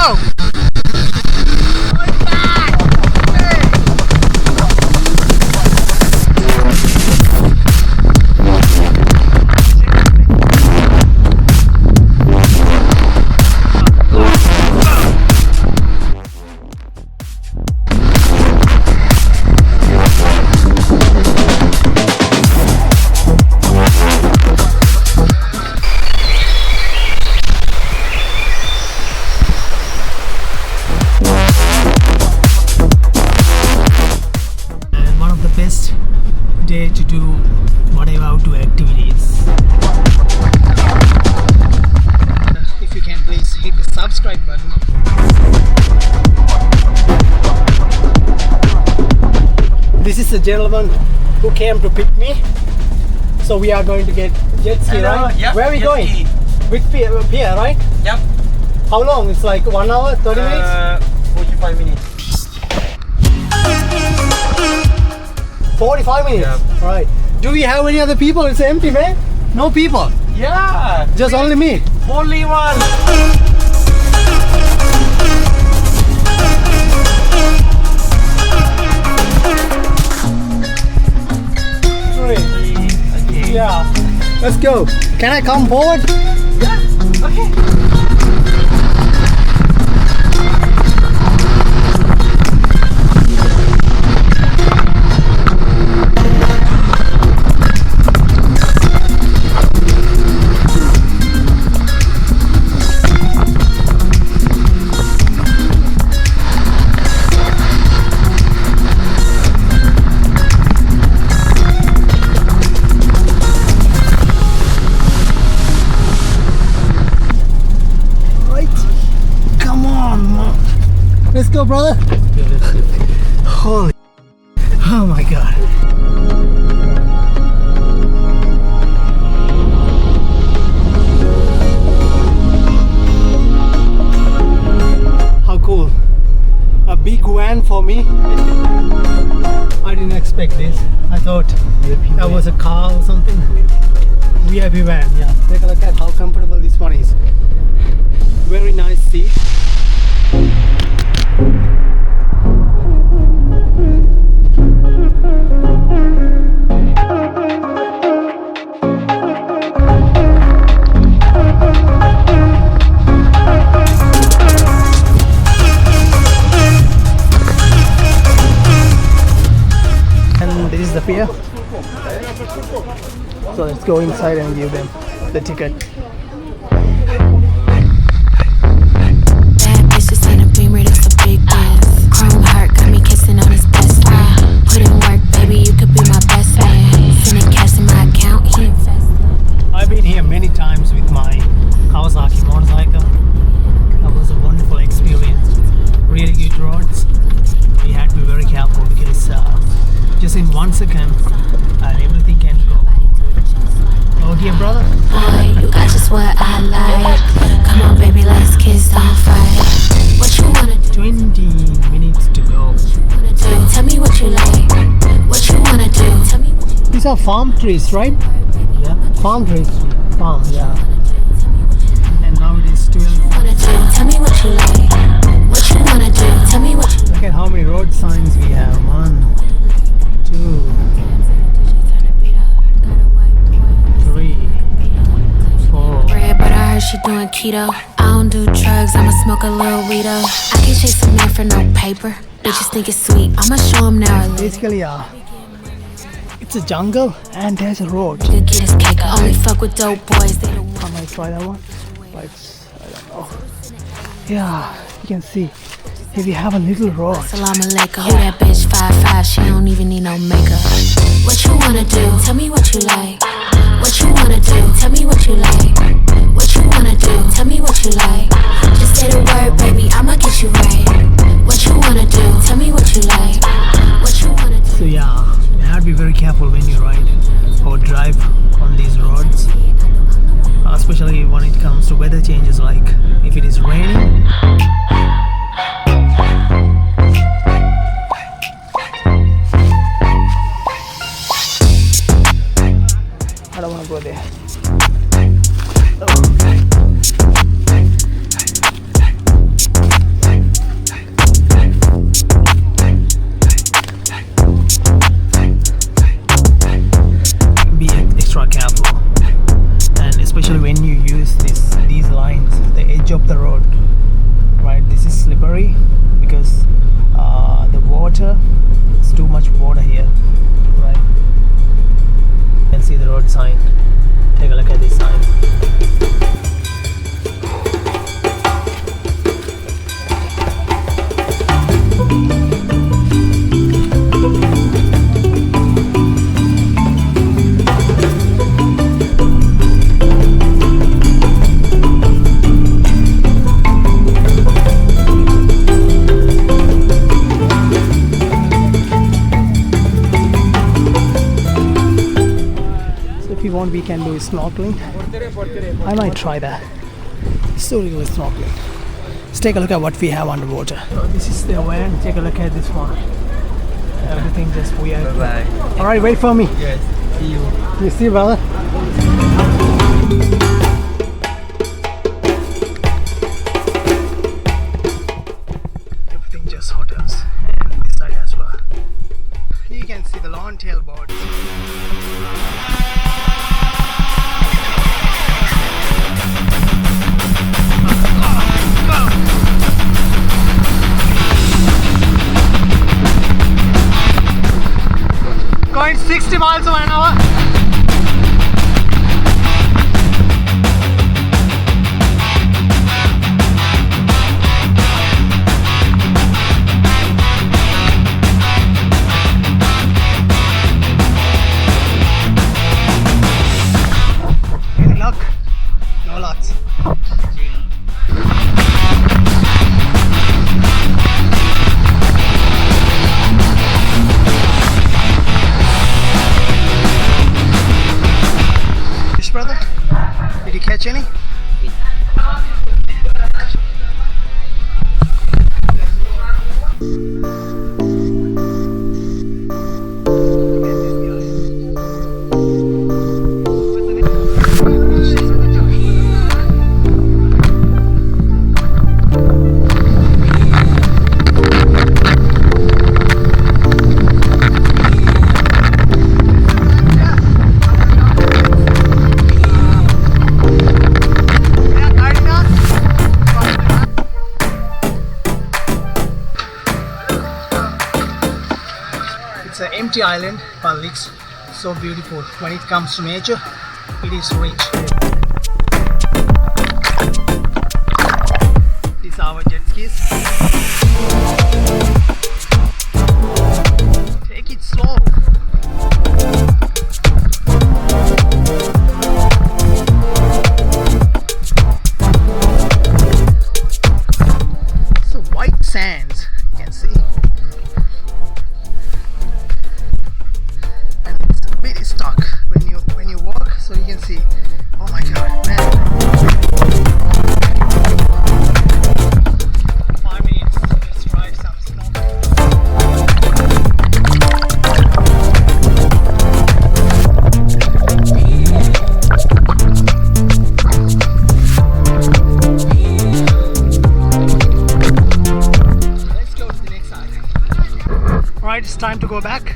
go! Day to do whatever outdoor activities. If you can please hit the subscribe button. This is the gentleman who came to pick me. So we are going to get jet ski, right? Yep, where are we going? Ski. With pier, right? Yep. How long? It's like 1 hour, 30 minutes? 45 minutes. 45 minutes? Yep. Alright. Do we have any other people? It's empty, man. No people. Yeah. Just only me. Only one. Okay. Yeah. Let's go. Can I come forward? Yeah. Okay. Let's go, brother. Holy. Oh my God. How cool. A big van for me. I didn't expect this. I thought that was a car or something. VIP van, yeah. Take a look at how comfortable this one is. Very nice seat. And this is the pier. So let's go inside and give them the ticket. I've been here many times with my Kawasaki motorcycle. That was a wonderful experience. Really good roads. We had to be very careful because just in 1 second everything can go. Oh dear brother. Boy, you got just what I like. Come on baby, let's kiss, don't fight. What you wanna do? 20 minutes to go. Tell me what you like. What you wanna do? Tell me. These are farm trees, right? Yeah. Farm trees. Farm, yeah. And now it is 12. Tell me what you like. What you wanna do? Tell me what you Look at how many road signs we have. 1, 2, 3, 4. bread, but I heard she doing keto. I don't do drugs, I'ma smoke a little weedo. I can chase a man for no paper. Bitches think it's sweet, I'ma show him now. Basically, it's a jungle and there's a road. Get his cake, I only fuck with dope boys. They don't I might try that one, but I don't know. Yeah, you can see here we have a little road. Salam alaikum. Who that bitch 5'5", she don't even need no makeup. What you wanna do? Tell me what you like. What you wanna do? Tell me what you like. What you wanna do? Tell me what you like. Just say the word, baby, I'ma get you right. What you wanna do? Tell me what you like. What you wanna do? So yeah, you have to be very careful when you ride or drive on these roads, especially when it comes to weather changes, like if it is raining. I don't want to go there. want, we can do snorkeling. I might try that. So really snorkeling. Let's take a look at what we have underwater. So this is the van. Take a look at this one. Everything just weird. Bye. Alright, wait for me. Yes. See you. You see, brother? Everything just hotels. And this side as well. You can see the long tail boards. Going 60 miles an hour. Any luck? No luck. Brother, did you catch any? It's an empty island, but it's so beautiful. When it comes to nature, it is rich. These are our jet skis. Take it slow. So white sands, you can see. Stuck when you walk, so you can see. Oh my god, man. 5 minutes. Let's try some snorkeling. Let's go to the next island. Alright, it's time to go back.